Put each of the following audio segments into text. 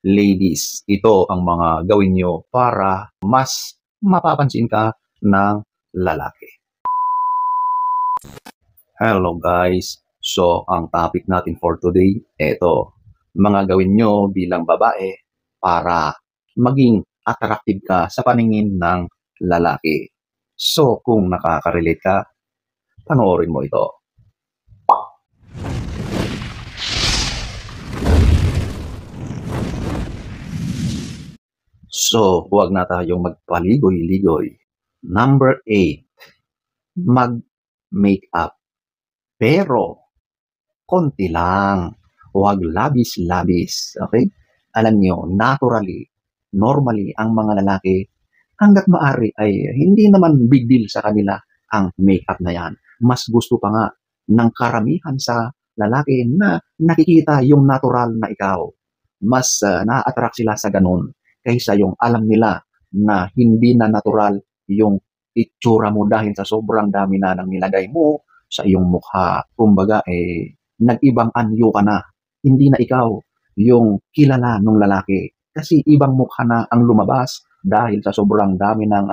ladies, ito ang mga gawin nyo para mas mapapansin ka ng lalaki. Hello guys! So, ang topic natin for today, ito. Mga gawin nyo bilang babae para maging attractive ka sa paningin ng lalaki. So, kung nakaka-relate ka, panoorin mo ito. So, huwag na tayong magpaligoy-ligoy. Number 8, mag-makeup. Pero, konti lang. Huwag labis-labis. Okay? Alam nyo, normally, ang mga lalaki, hanggat maaari ay hindi naman big deal sa kanila ang makeup na yan. Mas gusto pa nga ng karamihan sa lalaki na nakikita yung natural na ikaw. Mas na-attract sila sa ganun kaysa yung alam nila na hindi na natural yung itsura mo dahil sa sobrang dami na ng nilagay mo sa iyong mukha. Kumbaga, nag-ibang anyo ka na. Hindi na ikaw yung kilala ng lalaki. Kasi ibang mukha na ang lumabas dahil sa sobrang dami ng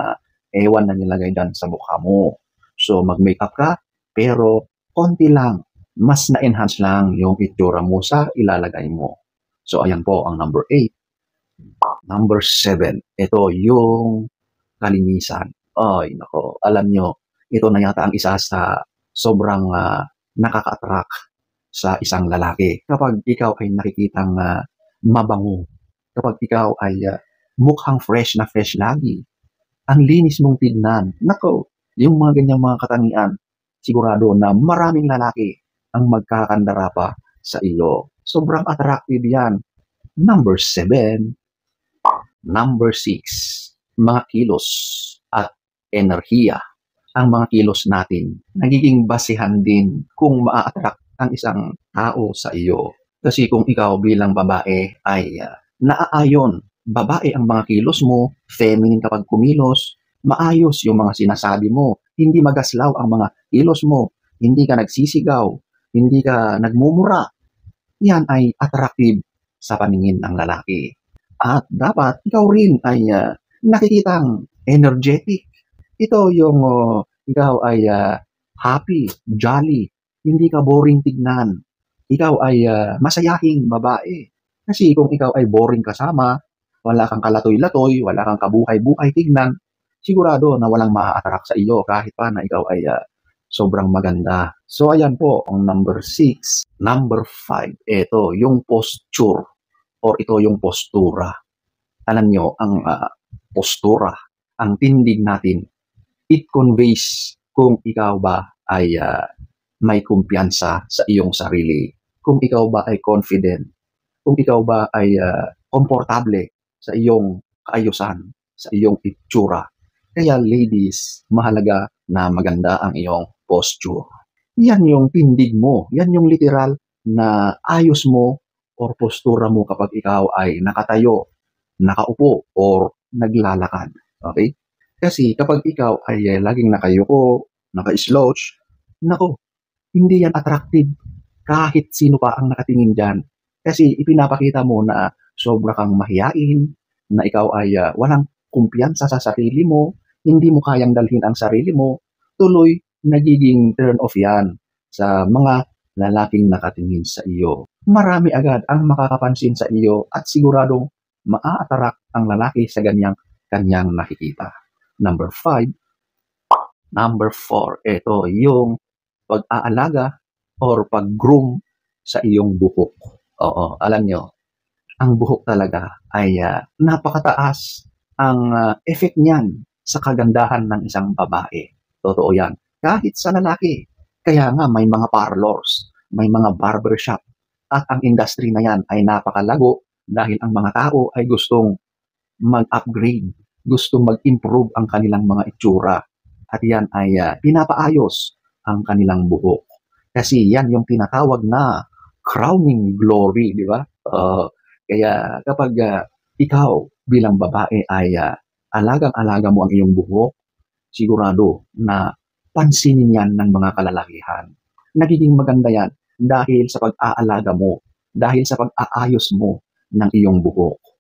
ewan na nilagay dyan sa mukha mo. So, mag-makeup ka, pero konti lang. Mas na-enhance lang yung itsura mo sa ilalagay mo. So, ayan po ang number 8. Number 7, ito yung kalinisan. Ay, nako, alam nyo, ito na yata ang isa sa sobrang nakaka-attract sa isang lalaki. Kapag ikaw ay nakikitang mabango, kapag ikaw ay mukhang fresh na fresh lagi, ang linis mong tignan, nako, yung mga ganyang mga katangian, sigurado na maraming lalaki ang magkakandara pa sa iyo. Sobrang attractive yan. Number 7, Number 6, mga kilos at enerhiya. Ang mga kilos natin, nagiging basehan din kung ma-attract ang isang tao sa iyo. Kasi kung ikaw bilang babae ay naaayon, babae ang mga kilos mo, feminine kapag kumilos, maayos yung mga sinasabi mo, hindi magaslaw ang mga kilos mo, hindi ka nagsisigaw, hindi ka nagmumura. Yan ay attractive sa paningin ng lalaki. At dapat ikaw rin ay nakikitang energetic. Ito yung ikaw ay happy, jolly, hindi ka boring tignan. Ikaw ay masayahing babae. Kasi kung ikaw ay boring kasama, wala kang kalatoy-latoy, wala kang kabuhay-buhay tignan, sigurado na walang maa-attract sa iyo kahit pa na ikaw ay sobrang maganda. So ayan po ang number 6. Number 5, ito yung posture. Or ito yung postura. Alam nyo, ang postura, ang tindig natin, it conveys kung ikaw ba ay may kumpiyansa sa iyong sarili, kung ikaw ba ay confident, kung ikaw ba ay komportable sa iyong kaayusan, sa iyong itsura. Kaya ladies, mahalaga na maganda ang iyong posture. Yan yung tindig mo, yan yung literal na ayos mo or postura mo kapag ikaw ay nakatayo, nakaupo, or naglalakad. Okay? Kasi kapag ikaw ay laging nakayuko, naka-slouch, nako, hindi yan attractive kahit sino pa ang nakatingin dyan. Kasi ipinapakita mo na sobra kang mahiyain, na ikaw ay walang kumpiyansa sa sarili mo, hindi mo kayang dalhin ang sarili mo, tuloy nagiging turn off yan sa mga lalaking nakatingin sa iyo. Marami agad ang makakapansin sa iyo at siguradong maa-attract ang lalaki sa kanyang nakikita. Number 5, Number 4, ito yung pag-aalaga or pag-groom sa iyong buhok. Oo, alam nyo, ang buhok talaga ay napakataas ang effect niyan sa kagandahan ng isang babae. Totoo yan. Kahit sa lalaki. Kaya nga may mga parlors, may mga barbershop, at ang industry na yan ay napakalago dahil ang mga tao ay gustong mag-upgrade, gustong mag-improve ang kanilang mga itsura. At yan ay pinapaayos ang kanilang buhok. Kasi yan yung tinatawag na crowning glory, di ba? Kaya kapag ikaw bilang babae ay alagang-alaga mo ang iyong buhok, sigurado na pansinin yan ng mga kalalakihan. Nagiging maganda yan dahil sa pag-aalaga mo, dahil sa pag-aayos mo ng iyong buhok.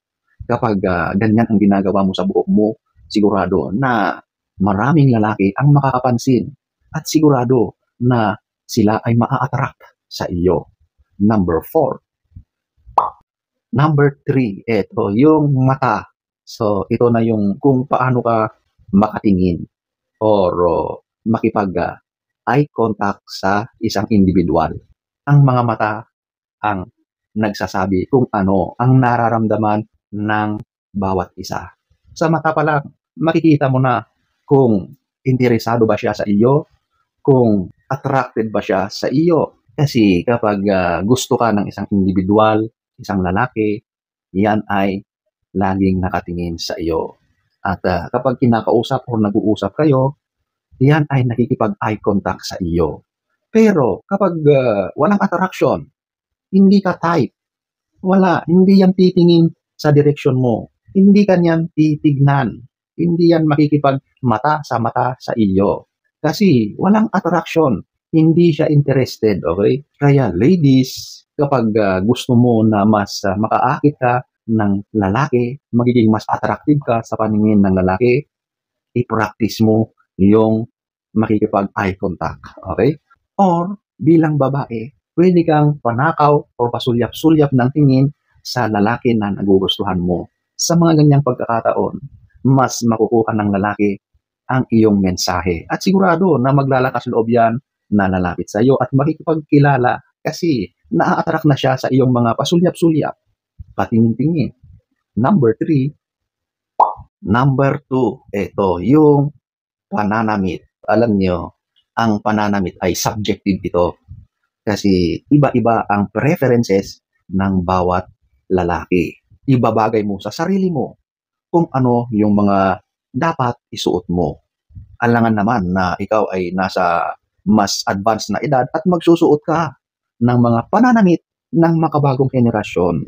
Kapag ganyan ang ginagawa mo sa buhok mo, sigurado na maraming lalaki ang makakapansin at sigurado na sila ay maa-attract sa iyo. Number 4. Number 3, eto yung mata. So, ito na yung kung paano ka makatingin or makipag-eye contact sa isang individual. Ang mga mata ang nagsasabi kung ano ang nararamdaman ng bawat isa. Sa mata pa lang, makikita mo na kung interesado ba siya sa iyo, kung attracted ba siya sa iyo. Kasi kapag gusto ka ng isang individual, isang lalaki, yan ay laging nakatingin sa iyo. At kapag kinakausap o nag-uusap kayo, yan ay nakikipag-eye contact sa iyo. Pero kapag walang attraction, hindi ka type, hindi yan titingin sa direksyon mo, hindi ka niyan titignan, hindi yan makikipag mata sa iyo. Kasi walang attraction, hindi siya interested, okay? Kaya ladies, kapag gusto mo na mas makaakit ka ng lalaki, magiging mas attractive ka sa paningin ng lalaki, i-practice mo yung makikipag-eye contact, okay? Or bilang babae, pwede kang panakaw o pasulyap-sulyap ng tingin sa lalaki na nagugustuhan mo. Sa mga ganyang pagkakataon, mas makukuha ng lalaki ang iyong mensahe. At sigurado na maglalakas loob yan na lalapit sa iyo at makikipagkilala kasi naa-attract na siya sa iyong mga pasulyap-sulyap, patingin-tingin. Number 3, number 2, ito yung pananamit. Alam nyo, ang pananamit ay subjective ito kasi iba-iba ang preferences ng bawat lalaki. Ibabagay mo sa sarili mo kung ano yung mga dapat isuot mo. Alangan naman na ikaw ay nasa mas advanced na edad at magsusuot ka ng mga pananamit ng makabagong henerasyon.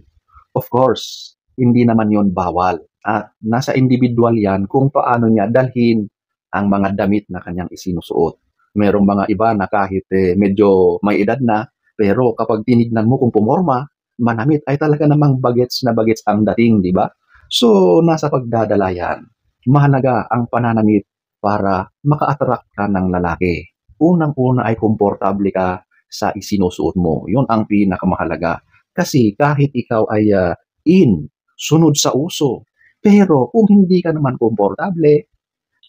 Of course, hindi naman yon bawal. At nasa individual yan kung paano niya dalhin ang mga damit na kanyang isinusuot. Merong mga iba na kahit medyo may edad na, pero kapag tinignan mo kung pumorma, manamit ay talaga namang bagets na bagets ang dating, di ba? So, nasa pagdadala yan. Mahalaga ang pananamit para maka-attract ka ng lalaki. Unang-una ay komportable ka sa isinusuot mo. Yun ang pinakamahalaga. Kasi kahit ikaw ay sunod sa uso, pero kung hindi ka naman komportable,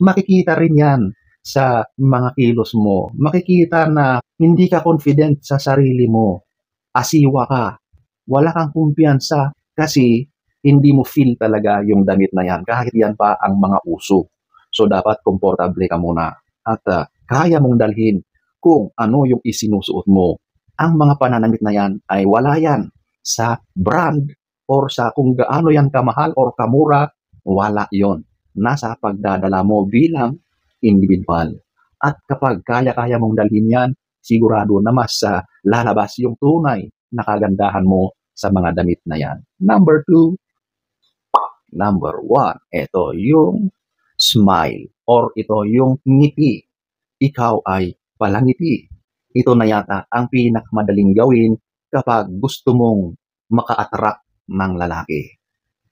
makikita rin yan sa mga kilos mo. Makikita na hindi ka confident sa sarili mo. Asiwa ka. Wala kang kumpiyansa kasi hindi mo feel talaga yung damit na yan kahit yan pa ang mga uso. So dapat komportable ka muna at kaya mong dalhin kung ano yung isinusuot mo. Ang mga pananamit na yan ay wala yan sa brand or sa kung gaano yan kamahal or kamura, wala yon. Nasa pagdadala mo bilang individual. At kapag kaya-kaya mong dalhin yan, sigurado na mas lalabas yung tunay na kagandahan mo sa mga damit na yan. Number 2, number 1, ito yung smile or ito yung ngiti. Ikaw ay palangiti. Ito na yata ang pinakamadaling gawin kapag gusto mong maka-attract ng lalaki.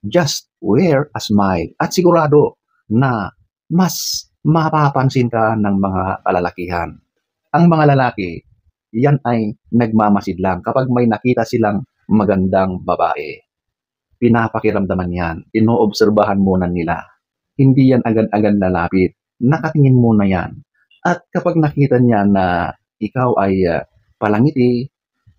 Just wear a smile at sigurado na mas mapapansin ka ng mga kalalakihan. Ang mga lalaki, yan ay nagmamasid lang kapag may nakita silang magandang babae. Pinapakiramdaman yan, inoobserbahan muna nila. Hindi yan agad-agad lalapit, nakatingin muna yan. At kapag nakita niya na ikaw ay palangiti,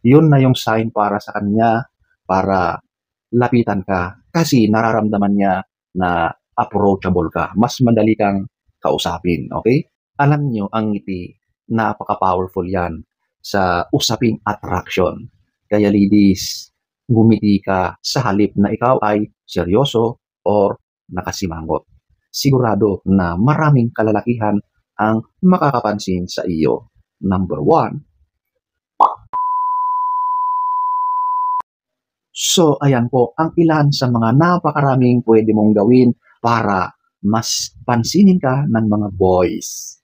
yun na yung sign para sa kanya para lapitan ka kasi nararamdaman niya na approachable ka. Mas madali kang kausapin, okay? Alam niyo, ang ngiti, napaka-powerful yan sa usaping attraction. Kaya ladies, gumiti ka sa halip na ikaw ay seryoso or nakasimangot. Sigurado na maraming kalalakihan ang makakapansin sa iyo. Number 1. So, ayan po ang ilan sa mga napakaraming pwede mong gawin para mas pansinin ka ng mga boys.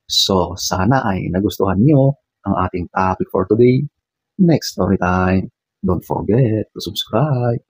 So, sana ay nagustuhan nyo ang ating topic for today. Next story time. Don't forget to subscribe.